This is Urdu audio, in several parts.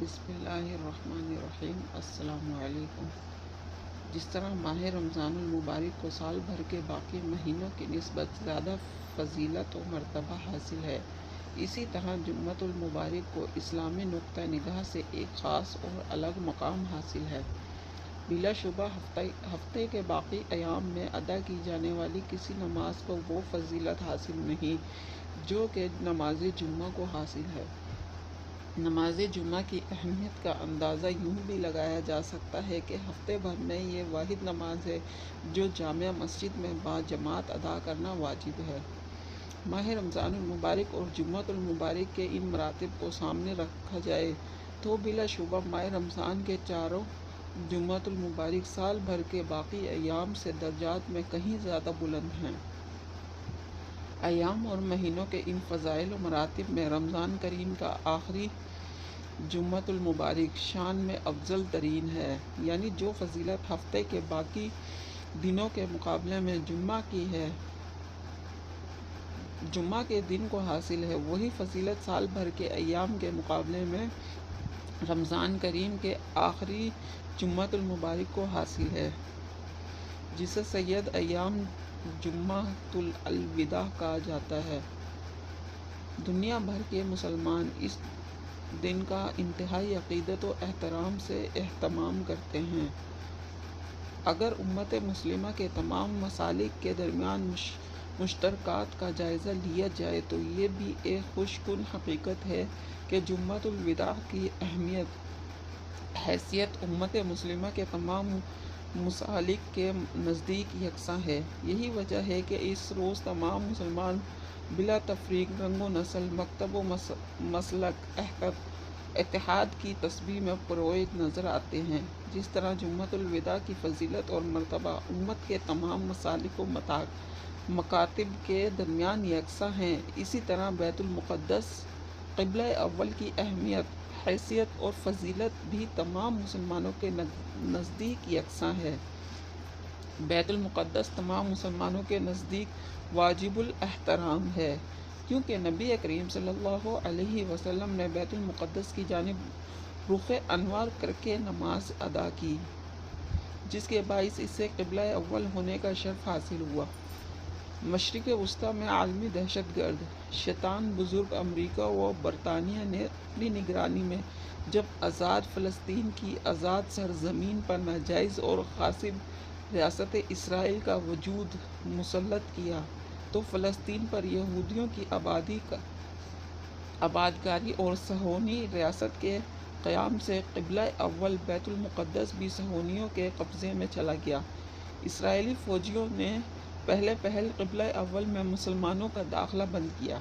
بسم اللہ الرحمن الرحیم۔ السلام علیکم۔ جس طرح ماہ رمضان المبارک کو سال بھر کے باقی مہینوں کی نسبت زیادہ فضیلت و مرتبہ حاصل ہے، اسی طرح جمعۃ المبارک کو اسلامی نقطہ نگاہ سے ایک خاص اور الگ مقام حاصل ہے۔ بلا شبہ ہفتے کے باقی ایام میں ادا کی جانے والی کسی نماز کو وہ فضیلت حاصل نہیں جو کہ نماز جمعہ کو حاصل ہے۔ نماز جمعہ کی اہمیت کا اندازہ یوں بھی لگایا جا سکتا ہے کہ ہفتے بھر میں یہ واحد نماز ہے جو جامع مسجد میں باجماعت ادا کرنا واجب ہے۔ ماہ رمضان المبارک اور جمعۃ المبارک کے ان مراتب کو سامنے رکھا جائے تو بلا شبہ ماہ رمضان کے چاروں جمعۃ المبارک سال بھر کے باقی ایام سے درجات میں کہیں زیادہ بلند ہیں۔ ایام اور مہینوں کے ان فضائل و مراتب میں رمضان کریم کا آخری جمعۃ المبارک شان میں افضل ترین ہے، یعنی جو فضیلت ہفتے کے باقی دنوں کے مقابلے میں جمعہ کے دن کو حاصل ہے، وہی فضیلت سال بھر کے ایام کے مقابلے میں رمضان کریم کے آخری جمعۃ المبارک کو حاصل ہے، جسے سید ایام جمعۃ الوداع کہا جاتا ہے۔ دنیا بھر کے مسلمان اس دن کا انتہائی عقیدت و احترام سے اہتمام کرتے ہیں۔ اگر امت مسلمہ کے تمام مسالک کے درمیان مشترکات کا جائزہ لیا جائے تو یہ بھی ایک خوش کن حقیقت ہے کہ جمعۃ الوداع کی حیثیت امت مسلمہ کے تمام مسالک کے نزدیک یکساں ہے۔ یہی وجہ ہے کہ اس روز تمام مسلمان بلا تفریق رنگ و نسل، مکتب و مسلک اتحاد کی تسبیح میں پروئے نظر آتے ہیں۔ جس طرح جمعۃ الوداع کی فضیلت اور مرتبہ امت کے تمام مسالک و مکاتب کے درمیان یکساں ہیں، اسی طرح بیت المقدس قبلہ اول کی اہمیت، حیثیت اور فضیلت بھی تمام مسلمانوں کے نزدیک یکساں ہے۔ بیت المقدس تمام مسلمانوں کے نزدیک واجب الاحترام ہے، کیونکہ نبی کریم صلی اللہ علیہ وسلم نے بیت المقدس کی جانب رخ انور کر کے نماز ادا کی، جس کے باعث اسے قبلہ اول ہونے کا شرف حاصل ہوا۔ مشرق وسطیٰ میں عالمی دہشت گرد شیطان بزرگ امریکہ و برطانیہ نے اپنی نگرانی میں جب آزاد فلسطین کی آزاد سرزمین پر ناجائز اور غاصب ریاست اسرائیل کا وجود مسلط کیا تو فلسطین پر یہودیوں کی آبادکاری اور صہیونی ریاست کے قیام سے قبلہ اول بیت المقدس بھی صہیونیوں کے قبضے میں چلا گیا۔ اسرائیلی فوجیوں نے پہل قبلہ اول میں مسلمانوں کا داخلہ بند کیا،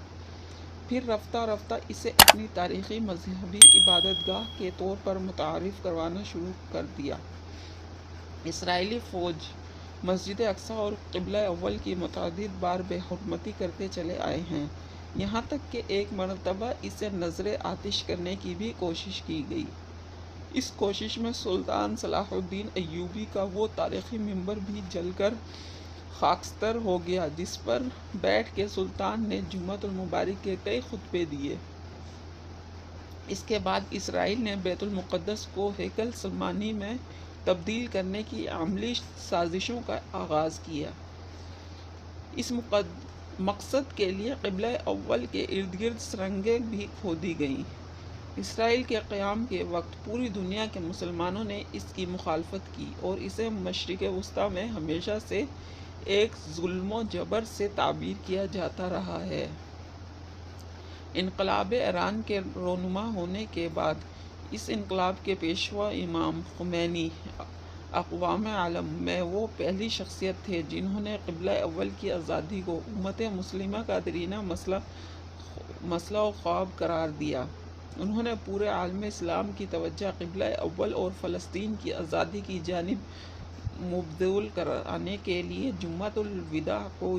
پھر رفتہ رفتہ اسے اپنی تاریخی مذہبی عبادت گاہ کے طور پر متعارف کروانا شروع کر دیا۔ اسرائیلی فوج مسجد اقصی اور قبلہ اول کی متعدد بار بے حرمتی کرتے چلے آئے ہیں، یہاں تک کہ ایک مرتبہ اسے نذر آتش کرنے کی بھی کوشش کی گئی۔ اس کوشش میں سلطان صلاح الدین ایوبی کا وہ تاریخی ممبر بھی جل کر خاکستر ہو گیا جس پر بیٹھ کے سلطان نے جمعۃ المبارک کے کئی خطبے دیے۔ اس کے بعد اسرائیل نے بیت المقدس کو ہیکل سلیمانی میں تبدیل کرنے کی عملی سازشوں کا آغاز کیا۔ اس مقصد کے لیے قبلہ اول کے ارد گرد سرنگیں بھی کھودی گئیں۔ اسرائیل کے قیام کے وقت پوری دنیا کے مسلمانوں نے اس کی مخالفت کی اور اسے مشرق وسطیٰ میں ہمیشہ سے ایک ظلم و جبر سے تعبیر کیا جاتا رہا ہے۔ انقلاب ایران کے رونما ہونے کے بعد اس انقلاب کے پیشوا امام خمینی اقوام عالم میں وہ پہلی شخصیت تھے جنہوں نے قبلہ اول کی آزادی کو امت مسلمہ کا دیرینہ مسئلہ و خواب قرار دیا۔ انہوں نے پورے عالم اسلام کی توجہ قبلہ اول اور فلسطین کی آزادی کی جانب مبذول کرانے کے لیے جمعۃ الوداع کو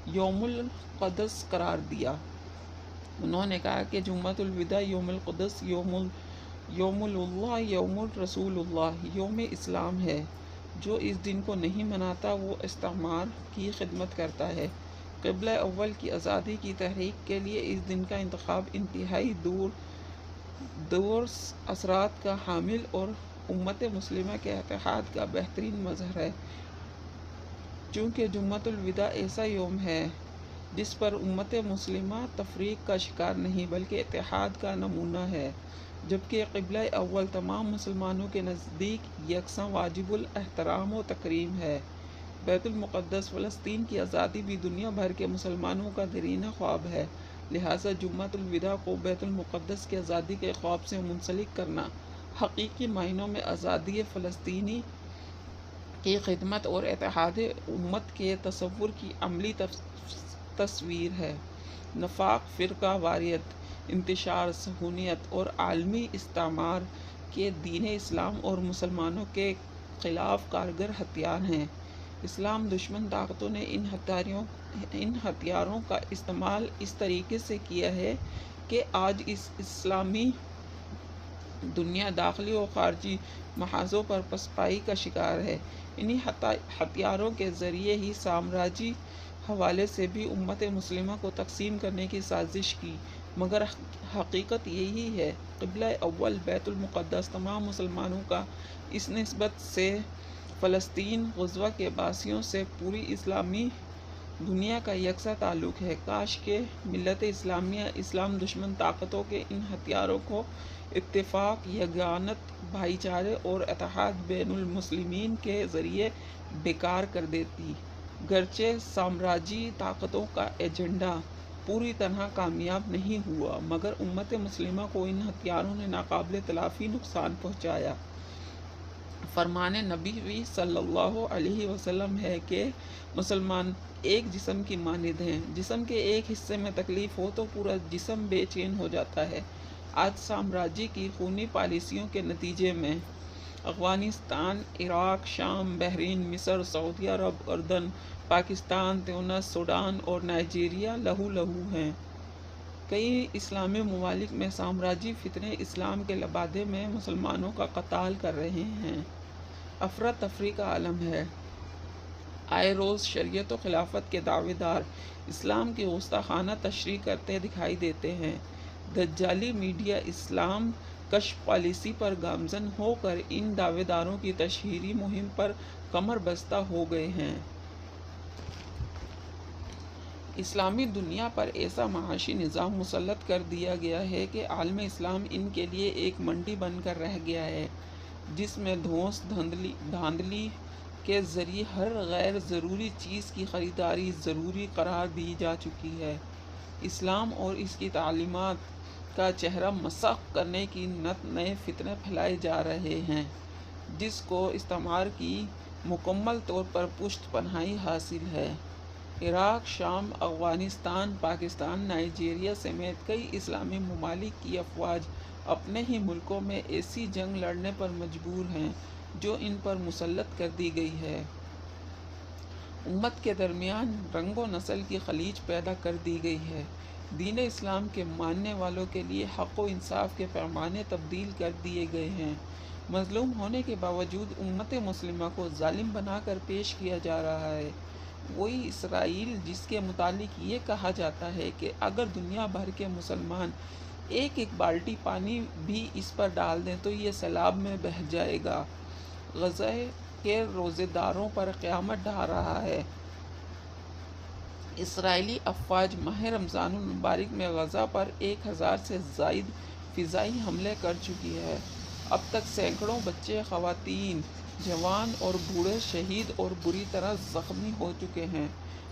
یوم القدس قرار دیا۔ انہوں نے کہا کہ جمعۃ الوداع یوم القدس، یوم اللہ، یوم رسول اللہ، یوم اسلام ہے۔ جو اس دن کو نہیں مناتا وہ استعمار کی خدمت کرتا ہے۔ قبلہ اول کی آزادی کی تحریک کے لیے اس دن کا انتخاب انتہائی دور دور اثرات کا حامل اور امت مسلمہ کے اتحاد کا بہترین مظہر ہے، چونکہ جمعۃ الوداع ایسا یوم ہے جس پر امت مسلمہ تفریق کا شکار نہیں بلکہ اتحاد کا نمونہ ہے، جبکہ قبلہ اول تمام مسلمانوں کے نزدیک یکساں واجب الاحترام و تکریم ہے۔ بیت المقدس فلسطین کی آزادی بھی دنیا بھر کے مسلمانوں کا دیرینہ خواب ہے، لہٰذا جمعۃ الوداع کو بیت المقدس کی آزادی کے خواب سے منسلک کرنا حقیقی معنوں میں آزادی فلسطینی کی خدمت اور اتحاد امت کے تصور کی عملی تصویر ہے۔ نفاق، فرقہ واریت، انتشار صہیونیت اور عالمی استعمار کے دین اسلام اور مسلمانوں کے خلاف کارگر ہتھیار ہیں۔ اسلام دشمن طاقتوں نے ان ہتھیاروں کا استعمال اس طریقے سے کیا ہے کہ آج اسلامی دنیا داخلی و خارجی محاذوں پر پسپائی کا شکار ہے۔ انہی ہتھیاروں کے ذریعے ہی سامراجی حوالے سے بھی امت مسلمہ کو تقسیم کرنے کی سازش کی، مگر حقیقت یہی ہے۔ قبلہ اول بیت المقدس تمام مسلمانوں کا اس نسبت سے فلسطین غزوہ کے باسیوں سے پوری اسلامی دنیا کا یکساں تعلق ہے۔ کاش کہ ملت اسلامیہ اسلام دشمن طاقتوں کے ان ہتھیاروں کو اتفاق، یگانت، بھائی چارے اور اتحاد بین المسلمین کے ذریعے بیکار کر دیتی۔ گرچہ سامراجی طاقتوں کا ایجنڈا پوری طرح کامیاب نہیں ہوا، مگر امت مسلمہ کو ان ہتھیاروں نے ناقابل تلافی نقصان پہنچایا۔ فرمان نبی صلی اللہ علیہ وسلم ہے کہ مسلمان ایک جسم کی مانند ہیں، جسم کے ایک حصے میں تکلیف ہو تو پورا جسم بے چین ہو جاتا ہے۔ آج سامراجی کی خونی پالیسیوں کے نتیجے میں افغانستان، عراق، شام، بحرین، مصر، سعودی عرب، اردن، پاکستان، تیونس، سوڈان اور نائجیریا لہو لہو ہیں۔ کئی اسلامی ممالک میں سامراجی فتنے اسلام کے لبادے میں مسلمانوں کا قتال کر رہے ہیں۔ افراتفری کا عالم ہے۔ آئے روز شریعت و خلافت کے دعوے دار اسلام کی گستاخانہ تشریح کرتے دکھائی دیتے ہیں۔ دجالی میڈیا اسلام کشف پالیسی پر گامزن ہو کر ان دعوے داروں کی تشہیری مہم پر کمر بستہ ہو گئے ہیں۔ اسلامی دنیا پر ایسا معاشی نظام مسلط کر دیا گیا ہے کہ عالم اسلام ان کے لیے ایک منڈی بن کر رہ گیا ہے، جس میں دھوس دھاندلی کے ذریعے ہر غیر ضروری چیز کی خریداری ضروری قرار دی جا چکی ہے۔ اسلام اور اس کی تعلیمات کا چہرہ مسخ کرنے کی نئے فتنے پھیلائے جا رہے ہیں، جس کو استعمار کی مکمل طور پر پشت پناہی حاصل ہے۔ عراق، شام، افغانستان، پاکستان، نائجیریا سمیت کئی اسلامی ممالک کی افواج اپنے ہی ملکوں میں ایسی جنگ لڑنے پر مجبور ہیں جو ان پر مسلط کر دی گئی ہے۔ امت کے درمیان رنگ و نسل کی خلیج پیدا کر دی گئی ہے۔ دین اسلام کے ماننے والوں کے لیے حق و انصاف کے پیمانے تبدیل کر دیے گئے ہیں۔ مظلوم ہونے کے باوجود امت مسلمہ کو ظالم بنا کر پیش کیا جا رہا ہے۔ وہی اسرائیل جس کے متعلق یہ کہا جاتا ہے کہ اگر دنیا بھر کے مسلمان ایک ایک بالٹی پانی بھی اس پر ڈال دیں تو یہ سیلاب میں بہہ جائے گا، غزہ کے روزے داروں پر قیامت ڈھا رہا ہے۔ اسرائیلی افواج ماہ رمضان المبارک میں غزہ پر 1000 سے زائد فضائی حملے کر چکی ہے۔ اب تک سینکڑوں بچے، خواتین، جوان اور بوڑھے شہید اور بری طرح زخمی ہو چکے ہیں،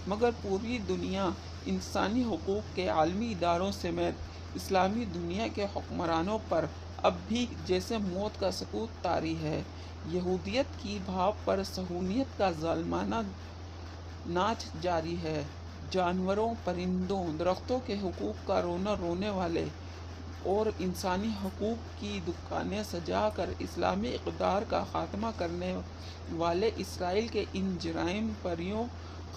مگر پوری دنیا انسانی حقوق کے عالمی اداروں سمیت اسلامی دنیا کے حکمرانوں پر اب بھی جیسے موت کا سکوت طاری ہے۔ یہودیت کی بھاپ پر صہیونیت کا ظالمانہ ناچ جاری ہے۔ جانوروں، پرندوں، درختوں کے حقوق کا رونا رونے والے اور انسانی حقوق کی دکانیں سجا کر اسلامی اقدار کا خاتمہ کرنے والے اسرائیل کے ان جرائم پر یوں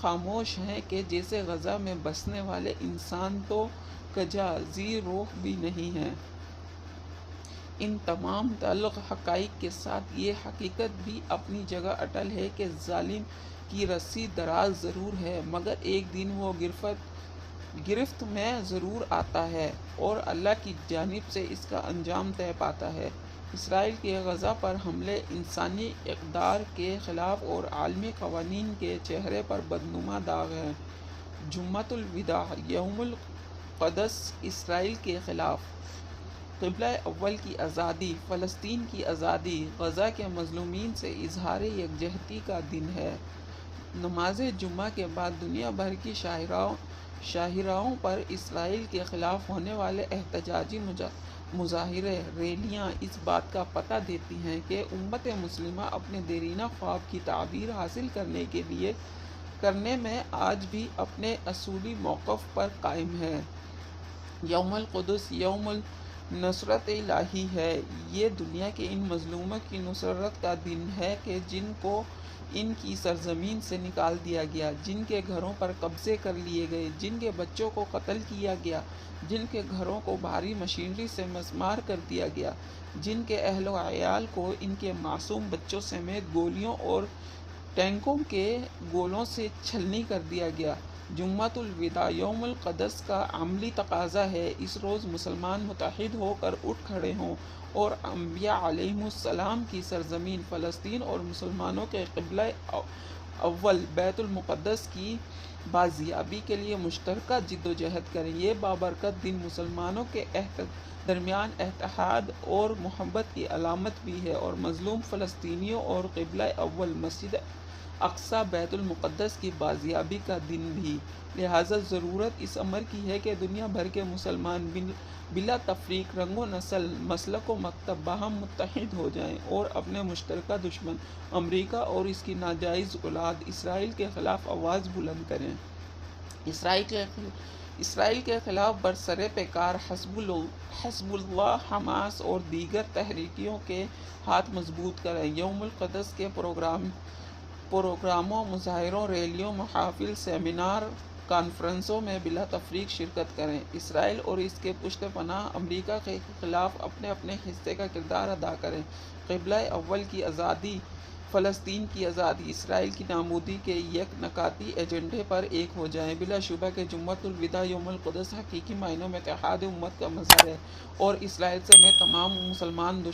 خاموش ہیں کہ جیسے غزہ میں بسنے والے انسان تو کجا ذی روح بھی نہیں ہیں۔ ان تمام تلخ حقائق کے ساتھ یہ حقیقت بھی اپنی جگہ اٹل ہے کہ ظالم کی رسی دراز ضرور ہے، مگر ایک دن وہ گرفت گرفت میں ضرور آتا ہے اور اللہ کی جانب سے اس کا انجام طے پاتا ہے۔ اسرائیل کے غزہ پر حملے انسانی اقدار کے خلاف اور عالمی قوانین کے چہرے پر بدنما داغ ہے۔ جمعۃ الوداع، یوم القدس اسرائیل کے خلاف، قبلہ اول کی آزادی، فلسطین کی آزادی، غزہ کے مظلومین سے اظہار یکجہتی کا دن ہے۔ نماز جمعہ کے بعد دنیا بھر کی شاہراہوں پر اسرائیل کے خلاف ہونے والے احتجاجی مظاہرے، ریلیاں اس بات کا پتہ دیتی ہیں کہ امت مسلمہ اپنے دیرینہ خواب کی تعبیر حاصل کرنے میں آج بھی اپنے اصولی موقف پر قائم ہے۔ یوم القدس یوم النصرت الہی ہے۔ یہ دنیا کے ان مظلوموں کی نصرت کا دن ہے کہ جن کو ان کی سرزمین سے نکال دیا گیا، جن کے گھروں پر قبضے کر لیے گئے، جن کے بچوں کو قتل کیا گیا، جن کے گھروں کو بھاری مشینری سے مسمار کر دیا گیا، جن کے اہل و عیال کو ان کے معصوم بچوں سمیت گولیوں اور ٹینکوں کے گولوں سے چھلنی کر دیا گیا۔ جمعۃ الوداع یوم القدس کا عملی تقاضا ہے اس روز مسلمان متحد ہو کر اٹھ کھڑے ہوں اور انبیاء علیہم السلام کی سرزمین فلسطین اور مسلمانوں کے قبلہ اول بیت المقدس کی بازیابی کے لیے مشترکہ جد و جہد کریں۔ یہ بابرکت دن مسلمانوں کے درمیان اتحاد اور محبت کی علامت بھی ہے اور مظلوم فلسطینیوں اور قبلہ اول مسجد اقصی بیت المقدس کی بازیابی کا دن بھی۔ لہٰذا ضرورت اس امر کی ہے کہ دنیا بھر کے مسلمان بلا تفریق رنگ و نسل، مسلک و مکتب باہم متحد ہو جائیں اور اپنے مشترکہ دشمن امریکہ اور اس کی ناجائز اولاد اسرائیل کے خلاف آواز بلند کریں۔ اسرائیل کے خلاف برسر پیکار حزب اللہ، حماس اور دیگر تحریکوں کے ہاتھ مضبوط کریں۔ یوم القدس کے پروگراموں، مظاہروں، ریلیوں، محافل، سیمینار، کانفرنسوں میں بلا تفریق شرکت کریں۔ اسرائیل اور اس کے پشت پناہ امریکہ کے خلاف اپنے اپنے حصے کا کردار ادا کریں۔ قبلہ اول کی آزادی، فلسطین کی آزادی، اسرائیل کی نابودی کے یک نکاتی ایجنڈے پر ایک ہو جائیں۔ بلا شبہ کہ جمعۃ الوداع یوم القدس حقیقی معنوں میں اتحاد امت کا مظہر ہے اور اسرائیل سمیت تمام مسلمان